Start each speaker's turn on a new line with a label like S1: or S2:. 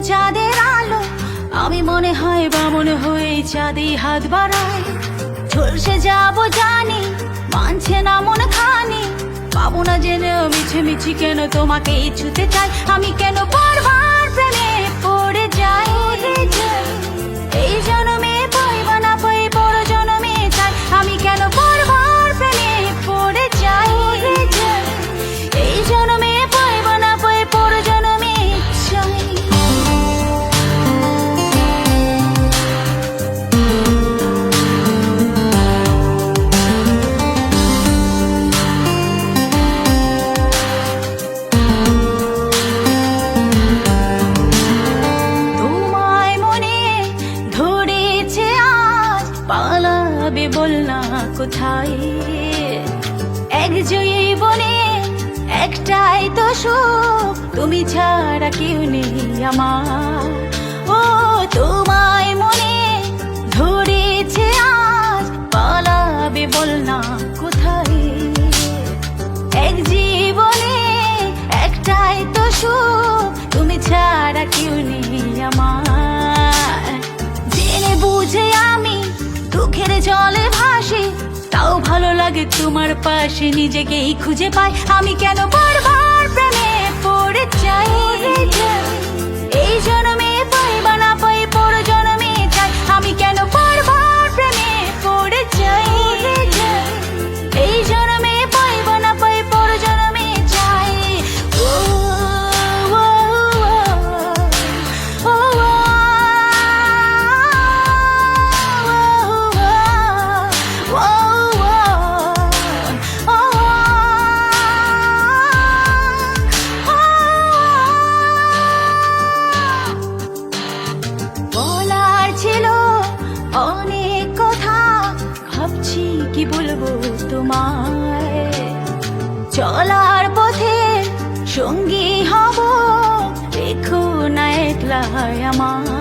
S1: চাঁদের আলো, আমি মনে হয় বামন হয়ে চাঁদে হাত বাড়াই। ঝলসে যাবো জানি, মানছে না মন খানি, পাবো না জেনেও মিছিমিছি কেন তোমাকে ছুতে চাই। আমি কেন বারবার প্রেমে পড়ে যাই। এই জন্মে পাই বা না পাই, পর জন্মে চাই। আমি কেন বারবার প্রেমে পড়ে যাই। এই জন্মে পাই বা না পাই, পর জন্মে চাই। পালাবে বল না কোথায়, এক জীবনে একটাই তো সুখ, তুমি ছাড়া কেউ নেই আমার। ও তোমায় মনে ধরেছে আজ, পালাবে বল না কোথায়, এক জীবনে একটাই তো সুখ, তুমি ছাড়া কেউ নেই আমার। জেনে বুঝে আমি দুঃখের জলে ভাসি, তাও ভালো লাগে তোমার পাশে নিজেকেই খুঁজে পাই। আমি কেন বারবার প্রেমে পড়ে যাই। এই জন্মে পাই বা না পাই, পর জন্মে চাই। আমি কেন বারবার প্রেমে পড়ে যাই। এই জন্মে পাই বা না পাই, পর জন্মে চাই। ও ও ও ও বলার ছিল অনেক কথা, ভাবছি কি বলবো তোমায়। চলার পথে সঙ্গী হব, রেখো না একলা আমায়।